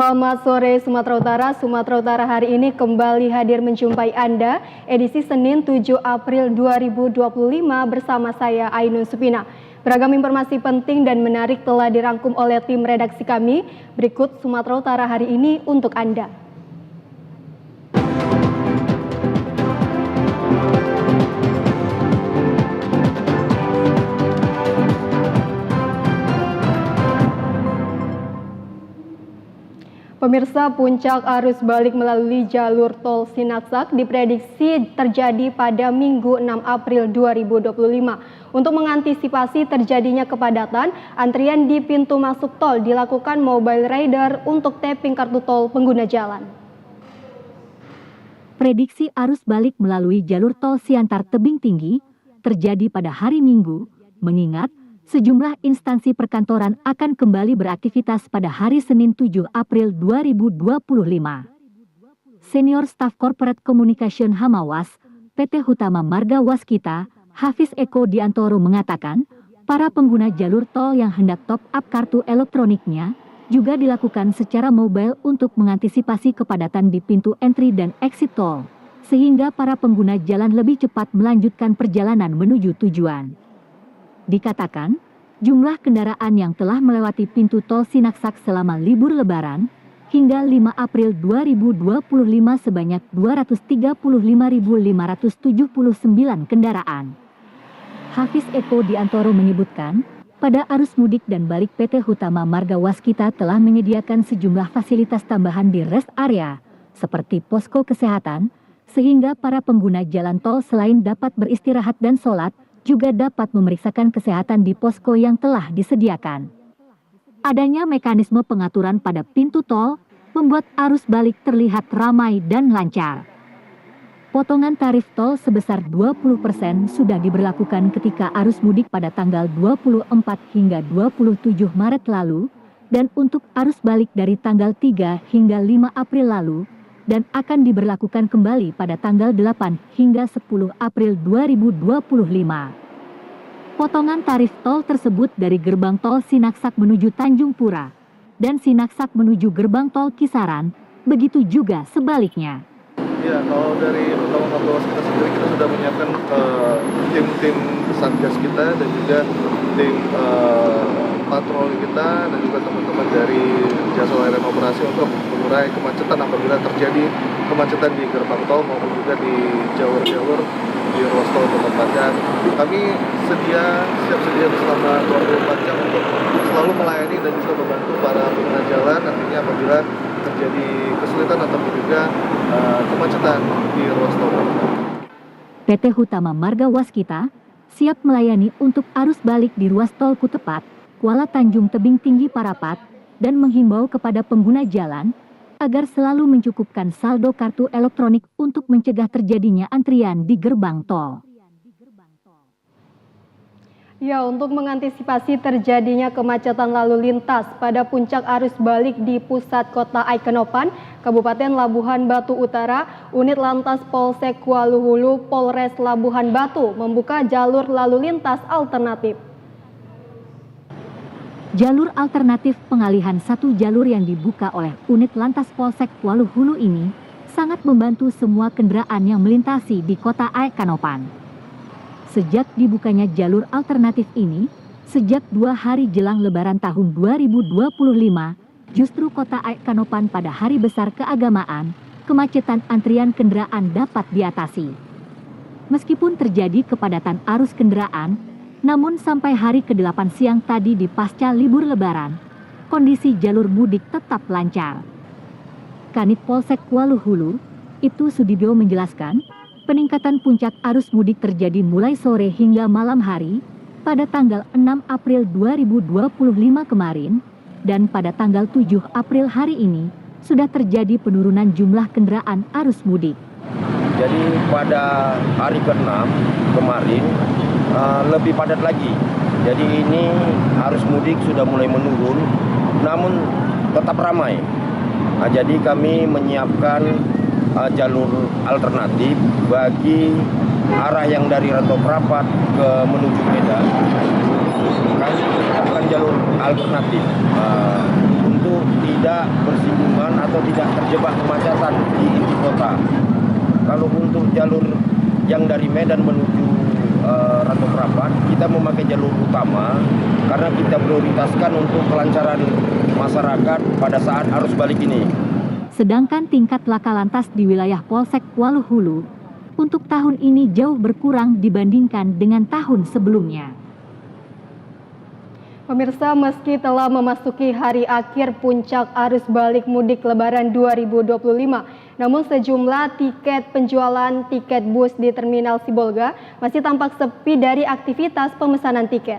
Selamat sore Sumatera Utara. Sumatera Utara hari ini kembali hadir menjumpai Anda edisi Senin 7 April 2025 bersama saya Ainun Supina. Beragam informasi penting dan menarik telah dirangkum oleh tim redaksi kami. Berikut Sumatera Utara hari ini untuk Anda. Pemirsa, puncak arus balik melalui jalur tol Sinaksak diprediksi terjadi pada Minggu 6 April 2025. Untuk mengantisipasi terjadinya kepadatan, antrian di pintu masuk tol dilakukan mobile rider untuk tapping kartu tol pengguna jalan. Prediksi arus balik melalui jalur tol Siantar Tebing Tinggi terjadi pada hari Minggu, mengingat sejumlah instansi perkantoran akan kembali beraktivitas pada hari Senin 7 April 2025. Senior Staf Corporate Communication Hamawas, PT Hutama Marga Waskita, Hafiz Eko Diantoro mengatakan, para pengguna jalur tol yang hendak top up kartu elektroniknya juga dilakukan secara mobile untuk mengantisipasi kepadatan di pintu entry dan exit tol, sehingga para pengguna jalan lebih cepat melanjutkan perjalanan menuju tujuan. Dikatakan, jumlah kendaraan yang telah melewati pintu tol Sinaksak selama libur Lebaran hingga 5 April 2025 sebanyak 235.579 kendaraan. Hafiz Eko Diantoro menyebutkan, pada arus mudik dan balik PT Hutama Marga Waskita telah menyediakan sejumlah fasilitas tambahan di rest area, seperti posko kesehatan, sehingga para pengguna jalan tol selain dapat beristirahat dan sholat, juga dapat memeriksakan kesehatan di posko yang telah disediakan. Adanya mekanisme pengaturan pada pintu tol membuat arus balik terlihat ramai dan lancar. Potongan tarif tol sebesar 20% sudah diberlakukan ketika arus mudik pada tanggal 24 hingga 27 Maret lalu, dan untuk arus balik dari tanggal 3 hingga 5 April lalu, dan akan diberlakukan kembali pada tanggal 8 hingga 10 April 2025. Potongan tarif tol tersebut dari gerbang tol Sinaksak menuju Tanjung Pura dan Sinaksak menuju gerbang tol Kisaran, begitu juga sebaliknya. Ya, kalau dari Hutama Marga Waskita sendiri kita sudah menyiapkan tim-tim satgas kita dan juga tim patroli kita dan juga teman-teman dari jasa layanan operasi untuk mengurai kemacetan apabila terjadi kemacetan di gerbang tol maupun juga di jalur-jalur di ruas tol tempatnya. Kami siap sedia selama 24 jam untuk selalu melayani dan juga membantu para pengguna jalan nantinya apabila terjadi kesulitan ataupun juga kemacetan di ruas tol. PT Hutama Marga Waskita siap melayani untuk arus balik di ruas tol Kutepat, Kuala Tanjung Tebing Tinggi Parapat, dan menghimbau kepada pengguna jalan agar selalu mencukupkan saldo kartu elektronik untuk mencegah terjadinya antrian di gerbang tol. Ya, untuk mengantisipasi terjadinya kemacetan lalu lintas pada puncak arus balik di pusat kota Aikenopan, Kabupaten Labuhan Batu Utara, Unit Lantas Polsek Waluhulu Polres Labuhan Batu membuka jalur lalu lintas alternatif. Jalur alternatif pengalihan satu jalur yang dibuka oleh Unit Lantas Polsek Waluhulu ini sangat membantu semua kendaraan yang melintasi di kota Aikenopan. Sejak dibukanya jalur alternatif ini, sejak 2 hari jelang Lebaran tahun 2025, justru kota Aikenopan pada hari besar keagamaan, kemacetan antrian kendaraan dapat diatasi. Meskipun terjadi kepadatan arus kendaraan, namun sampai hari ke-8 siang tadi di pasca libur Lebaran, kondisi jalur mudik tetap lancar. Kanit Polsek Waluhulu, Ibtu Sudibyo menjelaskan, peningkatan puncak arus mudik terjadi mulai sore hingga malam hari pada tanggal 6 April 2025 kemarin, dan pada tanggal 7 April hari ini sudah terjadi penurunan jumlah kendaraan arus mudik. Jadi pada hari ke-6 kemarin lebih padat lagi. Jadi ini arus mudik sudah mulai menurun, namun tetap ramai. Jadi kami menyiapkan jalur alternatif bagi arah yang dari Rantau Prapat ke menuju Medan. Kami menyiapkan jalur alternatif untuk tidak tidak bersinggungan atau tidak terjebak kemacetan di inti kota. Kalau untuk jalur yang dari Medan menuju Rantau Prapat, kita memakai jalur utama karena kita prioritaskan untuk kelancaran masyarakat pada saat arus balik ini. Sedangkan tingkat laka lantas di wilayah Polsek Waluhulu untuk tahun ini jauh berkurang dibandingkan dengan tahun sebelumnya. Pemirsa, meski telah memasuki hari akhir puncak arus balik mudik Lebaran 2025, namun sejumlah tiket penjualan tiket bus di Terminal Sibolga masih tampak sepi dari aktivitas pemesanan tiket.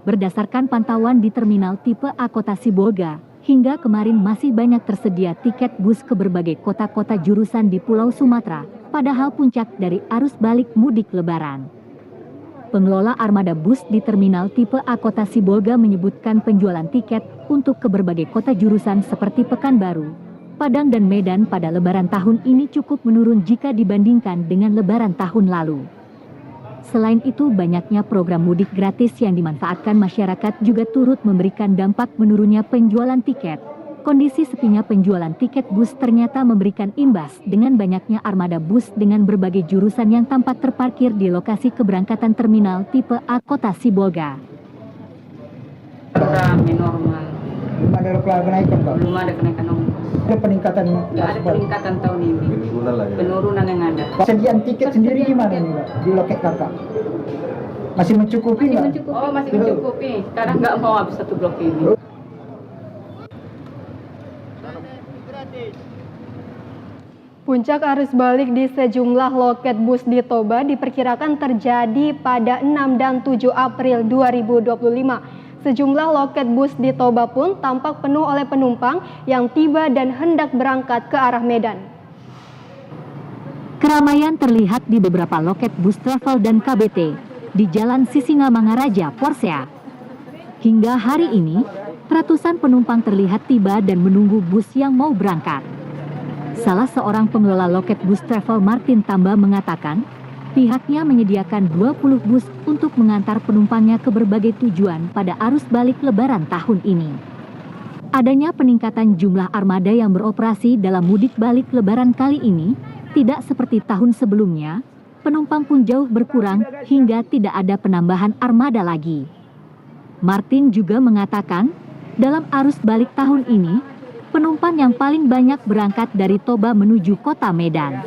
Berdasarkan pantauan di Terminal Tipe A Kota Sibolga, hingga kemarin masih banyak tersedia tiket bus ke berbagai kota-kota jurusan di Pulau Sumatera, padahal puncak dari arus balik mudik Lebaran. Pengelola armada bus di Terminal Tipe A Kota Sibolga menyebutkan penjualan tiket untuk ke berbagai kota jurusan seperti Pekanbaru, Padang dan Medan pada Lebaran tahun ini cukup menurun jika dibandingkan dengan Lebaran tahun lalu. Selain itu, banyaknya program mudik gratis yang dimanfaatkan masyarakat juga turut memberikan dampak menurunnya penjualan tiket. Kondisi sepinya penjualan tiket bus ternyata memberikan imbas dengan banyaknya armada bus dengan berbagai jurusan yang tampak terparkir di lokasi keberangkatan Terminal Tipe A Kota Sibolga. Rame normal, Belum ada kenaikan, Pak. belum ada kenaikan ongkos. Ada peningkatan. Nggak ada peningkatan tahun ini, penurunan yang ada. Persediaan tiket sendiri gimana nih, Pak, di loket kakak? Masih mencukupi nggak? Oh, masih mencukupi. Sekarang nggak mau habis satu blok ini. Puncak arus balik di sejumlah loket bus di Toba diperkirakan terjadi pada 6 dan 7 April 2025. Sejumlah loket bus di Toba pun tampak penuh oleh penumpang yang tiba dan hendak berangkat ke arah Medan. Keramaian terlihat di beberapa loket bus travel dan KBT di Jalan Sisingamangaraja, Porsea. Hingga hari ini, ratusan penumpang terlihat tiba dan menunggu bus yang mau berangkat. Salah seorang pengelola loket bus travel Martin Tamba mengatakan, pihaknya menyediakan 20 bus untuk mengantar penumpangnya ke berbagai tujuan pada arus balik Lebaran tahun ini. Adanya peningkatan jumlah armada yang beroperasi dalam mudik balik Lebaran kali ini, tidak seperti tahun sebelumnya, penumpang pun jauh berkurang hingga tidak ada penambahan armada lagi. Martin juga mengatakan, dalam arus balik tahun ini, penumpang yang paling banyak berangkat dari Toba menuju kota Medan.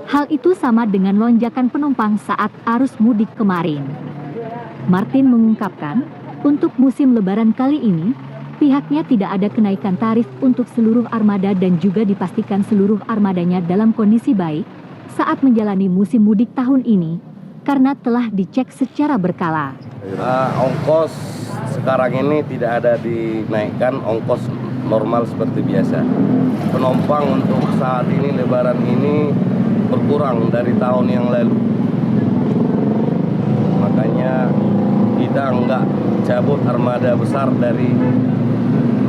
Hal itu sama dengan lonjakan penumpang saat arus mudik kemarin. Martin mengungkapkan, untuk musim Lebaran kali ini, pihaknya tidak ada kenaikan tarif untuk seluruh armada dan juga dipastikan seluruh armadanya dalam kondisi baik saat menjalani musim mudik tahun ini, karena telah dicek secara berkala. Ongkos sekarang ini tidak ada dinaikkan, ongkos normal seperti biasa. Penumpang untuk saat ini Lebaran ini berkurang dari tahun yang lalu. Makanya kita enggak cabut armada besar dari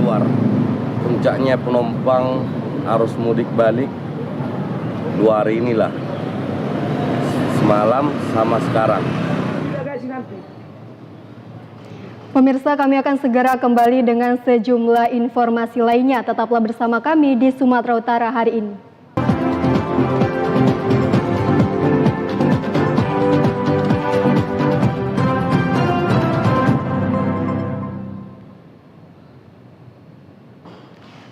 luar. Puncaknya penumpang arus mudik balik 2 hari inilah. Semalam sama sekarang. Pemirsa, kami akan segera kembali dengan sejumlah informasi lainnya. Tetaplah bersama kami di Sumatera Utara hari ini.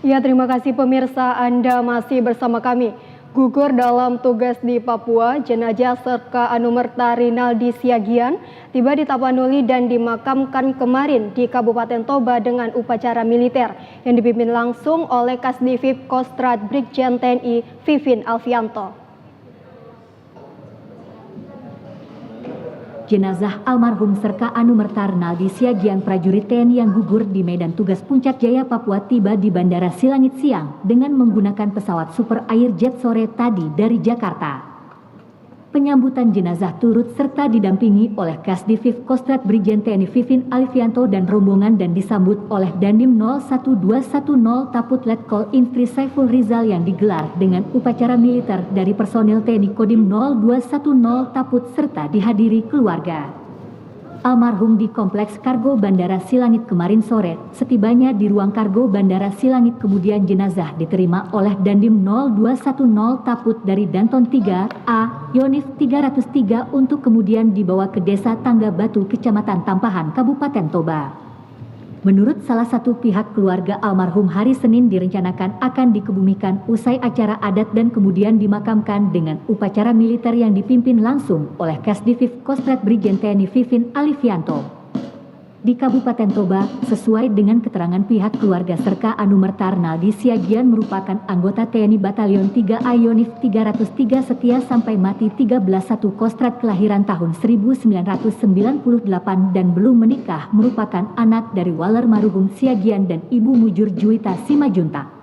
Ya, terima kasih pemirsa, Anda masih bersama kami. Gugur dalam tugas di Papua, jenazah Serka Anumerta Rinaldi Siagian tiba di Tapanuli dan dimakamkan kemarin di Kabupaten Toba dengan upacara militer yang dipimpin langsung oleh Kasdivip Kostrat Brigjen TNI Vivin Alfianto. Jenazah almarhum Serka Anumerta Rinaldi Siagian prajurit TNI yang gugur di Medan Tugas Puncak Jaya Papua tiba di Bandara Silangit siang dengan menggunakan pesawat Super Air Jet sore tadi dari Jakarta. Penyambutan jenazah turut serta didampingi oleh Kasdivip Kostrat Brigjen TNI Vivin Alfianto dan rombongan dan disambut oleh Dandim 01210 Taput Letkol Infantri Saiful Rizal yang digelar dengan upacara militer dari personil TNI Kodim 0210 Taput serta dihadiri keluarga. almarhum di Kompleks Kargo Bandara Silangit kemarin sore. Setibanya di ruang kargo Bandara Silangit kemudian jenazah diterima oleh Dandim 0210 Taput dari Danton 3A, Yonif 303 untuk kemudian dibawa ke Desa Tangga Batu, Kecamatan Tampahan, Kabupaten Toba. Menurut salah satu pihak keluarga almarhum, hari Senin direncanakan akan dikebumikan usai acara adat dan kemudian dimakamkan dengan upacara militer yang dipimpin langsung oleh Kasdivif Kostrat Brigjen TNI Vivin Alifianto. Di Kabupaten Toba, sesuai dengan keterangan pihak keluarga, Serka Anumertar Naldi Siagian merupakan anggota TNI Batalion 3A Yonif 303 setia sampai mati 13-1 Kostrat kelahiran tahun 1998 dan belum menikah, merupakan anak dari Waler Maruhum Siagian dan Ibu Mujur Juwita Simajunta.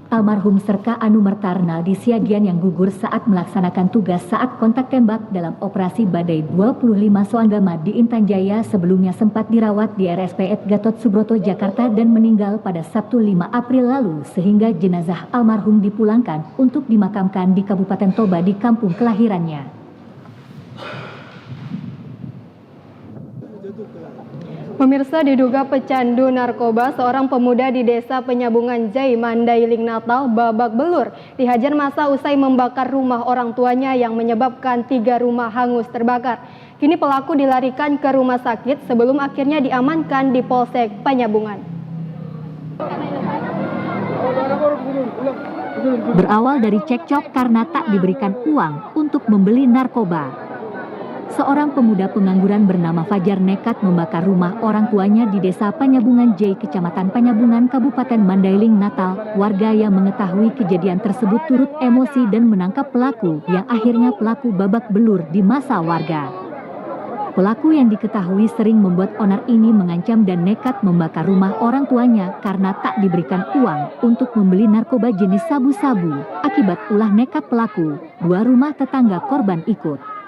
Almarhum Serka Anumertar Naldi Siagian yang gugur saat melaksanakan tugas saat kontak tembak dalam operasi Badai 25 Soanggama di Intan Jaya sebelumnya sempat dirawat di RSPAD Gatot Subroto Jakarta dan meninggal pada Sabtu 5 April lalu, sehingga jenazah almarhum dipulangkan untuk dimakamkan di Kabupaten Toba di kampung kelahirannya. Pemirsa, diduga pecandu narkoba, seorang pemuda di Desa Penyabungan Jai, Mandailing, Natal babak belur dihajar massa usai membakar rumah orang tuanya yang menyebabkan 3 rumah hangus terbakar. Kini pelaku dilarikan ke rumah sakit sebelum akhirnya diamankan di Polsek Penyabungan. Berawal dari cekcok karena tak diberikan uang untuk membeli narkoba. Seorang pemuda pengangguran bernama Fajar nekat membakar rumah orang tuanya di Desa Penyabungan Jai, Kecamatan Penyabungan, Kabupaten Mandailing, Natal. Warga yang mengetahui kejadian tersebut turut emosi dan menangkap pelaku, yang akhirnya pelaku babak belur di masa warga. Pelaku yang diketahui sering membuat onar ini mengancam dan nekat membakar rumah orang tuanya karena tak diberikan uang untuk membeli narkoba jenis sabu-sabu. Akibat ulah nekat pelaku, 2 rumah tetangga korban ikut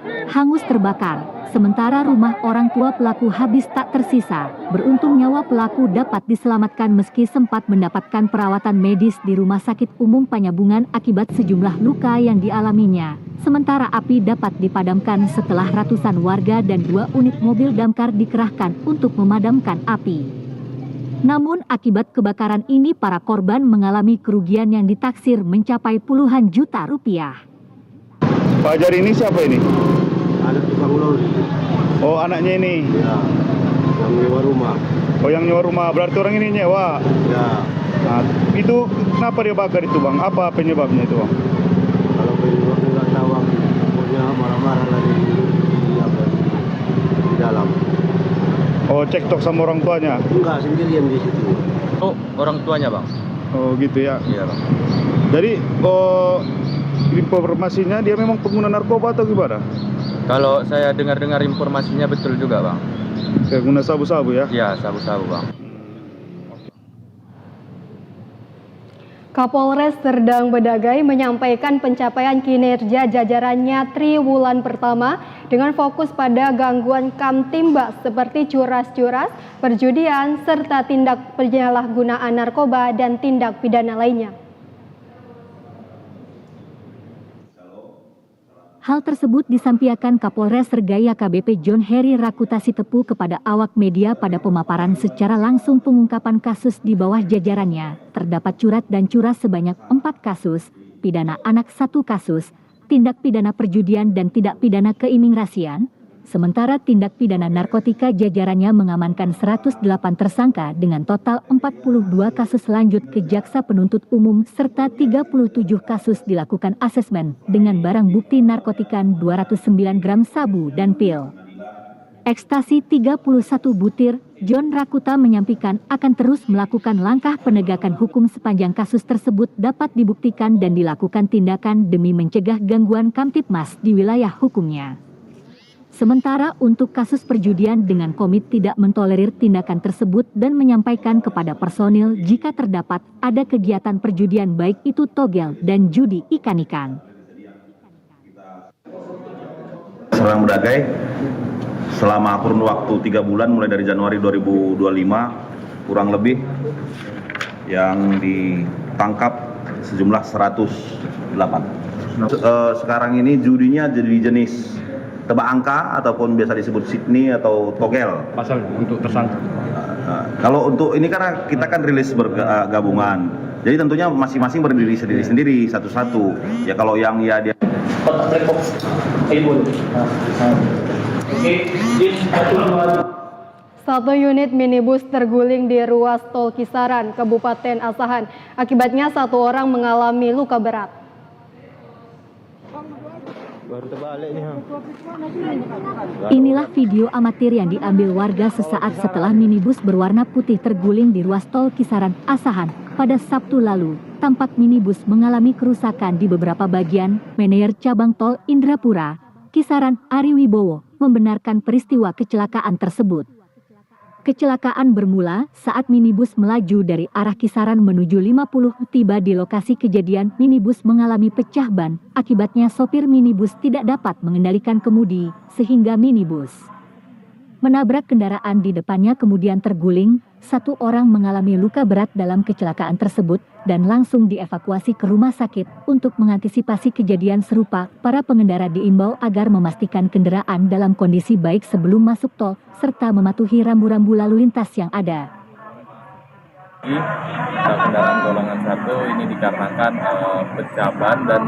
hangus terbakar, sementara rumah orang tua pelaku habis tak tersisa. Beruntung nyawa pelaku dapat diselamatkan meski sempat mendapatkan perawatan medis di Rumah Sakit Umum Penyabungan akibat sejumlah luka yang dialaminya. Sementara api dapat dipadamkan setelah ratusan warga dan 2 unit mobil damkar dikerahkan untuk memadamkan api. Namun akibat kebakaran ini para korban mengalami kerugian yang ditaksir mencapai puluhan juta rupiah. Pak Hajar ini siapa ini? Anak tukang lori. Oh, anaknya ini? Ya, yang nyewa rumah. Oh, yang nyewa rumah. Berarti orang ini nyewa? Ya. Nah, itu kenapa dia bakar itu, Bang? Apa penyebabnya itu, Bang? Kalau penyebabnya nggak tahu, pokoknya marah-marah lagi di dalam. Oh, cekcok sama orang tuanya? Enggak, sendirian di situ. Oh, orang tuanya, Bang? Oh, gitu ya? Iya, Bang. Jadi, informasinya dia memang pengguna narkoba atau gimana? Kalau saya dengar-dengar informasinya betul juga, Bang. Pengguna sabu-sabu ya? Iya, sabu-sabu, Bang. Kapolres Serdang Bedagai menyampaikan pencapaian kinerja jajarannya triwulan pertama dengan fokus pada gangguan Kamtimbas seperti curas-curas, perjudian, serta tindak penyalahgunaan narkoba dan tindak pidana lainnya. Hal tersebut disampaikan Kapolres Sergai AKBP John Heri Rakuta Sitepu kepada awak media pada pemaparan secara langsung pengungkapan kasus di bawah jajarannya. Terdapat curat dan curas sebanyak 4 kasus, pidana anak 1 kasus, tindak pidana perjudian dan tindak pidana keimigrasian. Sementara tindak pidana narkotika jajarannya mengamankan 108 tersangka dengan total 42 kasus lanjut ke Jaksa Penuntut Umum serta 37 kasus dilakukan asesmen dengan barang bukti narkotikan 209 gram sabu dan pil ekstasi 31 butir. John Rakuta menyampaikan akan terus melakukan langkah penegakan hukum sepanjang kasus tersebut dapat dibuktikan dan dilakukan tindakan demi mencegah gangguan Kamtibmas di wilayah hukumnya. Sementara untuk kasus perjudian dengan komit tidak mentolerir tindakan tersebut dan menyampaikan kepada personil jika terdapat ada kegiatan perjudian baik itu togel dan judi ikan-ikan. Serdang Bedagai selama kurun waktu 3 bulan mulai dari Januari 2025 kurang lebih yang ditangkap sejumlah 108. Sekarang ini judinya jadi jenis tebak angka ataupun biasa disebut Sydney atau togel. Pasalnya untuk tersangka. Kalau untuk ini karena kita kan rilis bergabungan, jadi tentunya masing-masing berdiri sendiri satu-satu. Ya kalau yang ya dia Satu unit minibus terguling di ruas tol Kisaran, Kabupaten Asahan. Akibatnya satu orang mengalami luka berat. Inilah video amatir yang diambil warga sesaat setelah minibus berwarna putih terguling di ruas tol Kisaran, Asahan pada Sabtu lalu. Tampak minibus mengalami kerusakan di beberapa bagian. Manajer Cabang Tol Indrapura, Kisaran, Ari Wibowo, membenarkan peristiwa kecelakaan tersebut. Kecelakaan bermula saat minibus melaju dari arah Kisaran menuju 50. Tiba di lokasi kejadian, minibus mengalami pecah ban. Akibatnya sopir minibus tidak dapat mengendalikan kemudi, sehingga minibus menabrak kendaraan di depannya kemudian terguling. Satu orang mengalami luka berat dalam kecelakaan tersebut dan langsung dievakuasi ke rumah sakit. Untuk mengantisipasi kejadian serupa, para pengendara diimbau agar memastikan kendaraan dalam kondisi baik sebelum masuk tol, serta mematuhi rambu-rambu lalu lintas yang ada. Kendaraan golongan 1 ini dikarenakan pecah ban dan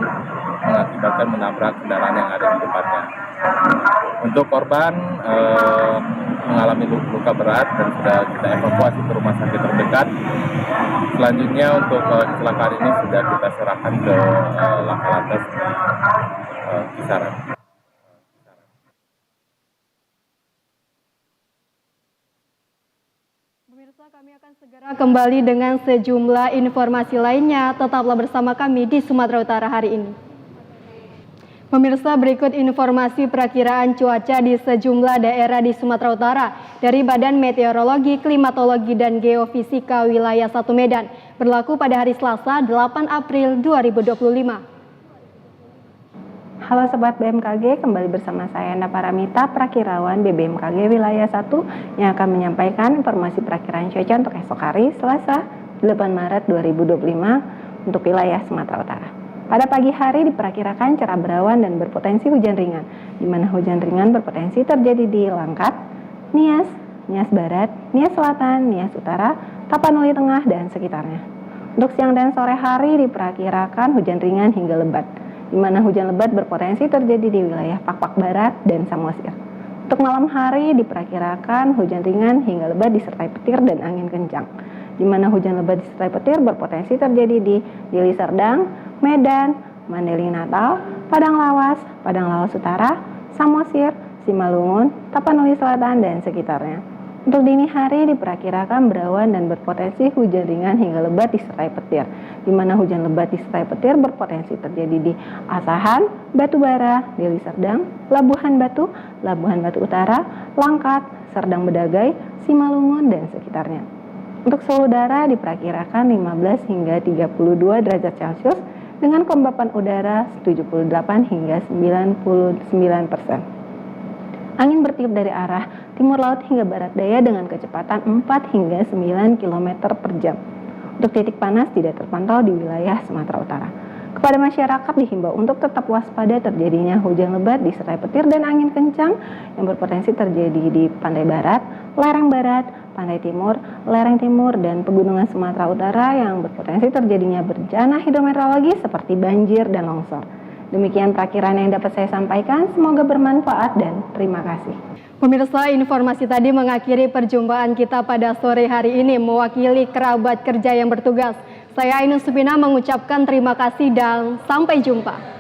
mengakibatkan menabrak kendaraan yang ada di depannya. Untuk korban mengalami luka berat dan sudah kita evakuasi ke rumah sakit terdekat. Selanjutnya untuk kecelakaan ini sudah kita serahkan ke Laka Lantas Kisaran. Pemirsa, kami akan segera kembali dengan sejumlah informasi lainnya. Tetaplah bersama kami di Sumatera Utara hari ini. Pemirsa, berikut informasi perakiraan cuaca di sejumlah daerah di Sumatera Utara dari Badan Meteorologi, Klimatologi, dan Geofisika Wilayah 1 Medan, berlaku pada hari Selasa 8 April 2025. Halo Sobat BMKG, kembali bersama saya Enda Paramita, Prakirawan BBMKG Wilayah 1 yang akan menyampaikan informasi perakiraan cuaca untuk esok hari Selasa 8 Maret 2025 untuk wilayah Sumatera Utara. Pada pagi hari diperkirakan cerah berawan dan berpotensi hujan ringan, di mana hujan ringan berpotensi terjadi di Langkat, Nias, Nias Barat, Nias Selatan, Nias Utara, Tapanuli Tengah, dan sekitarnya. Untuk siang dan sore hari diperkirakan hujan ringan hingga lebat, di mana hujan lebat berpotensi terjadi di wilayah Pakpak Barat dan Samosir. Untuk malam hari diperkirakan hujan ringan hingga lebat disertai petir dan angin kencang, di mana hujan lebat disertai petir berpotensi terjadi di Deli Serdang, Medan, Mandailing Natal, Padang Lawas, Padang Lawas Utara, Samosir, Simalungun, Tapanuli Selatan, dan sekitarnya. Untuk dini hari diperkirakan berawan dan berpotensi hujan ringan hingga lebat disertai petir, di mana hujan lebat disertai petir berpotensi terjadi di Asahan, Batubara, Deli Serdang, Labuhan Batu Utara, Langkat, Serdang Bedagai, Simalungun, dan sekitarnya. Untuk suhu udara diperkirakan 15 hingga 32 derajat Celcius dengan kelembapan udara 78 hingga 99%. Angin bertiup dari arah timur laut hingga barat daya dengan kecepatan 4 hingga 9 km per jam. Untuk titik panas tidak terpantau di wilayah Sumatera Utara. Kepada masyarakat dihimbau untuk tetap waspada terjadinya hujan lebat disertai petir dan angin kencang yang berpotensi terjadi di pantai barat, lereng barat, pantai timur, lereng timur, dan pegunungan Sumatera Utara yang berpotensi terjadinya bencana hidrometeorologi seperti banjir dan longsor. Demikian perakiraan yang dapat saya sampaikan, semoga bermanfaat dan terima kasih. Pemirsa, informasi tadi mengakhiri perjumpaan kita pada sore hari ini. Mewakili kerabat kerja yang bertugas, saya Ainun Supina mengucapkan terima kasih dan sampai jumpa.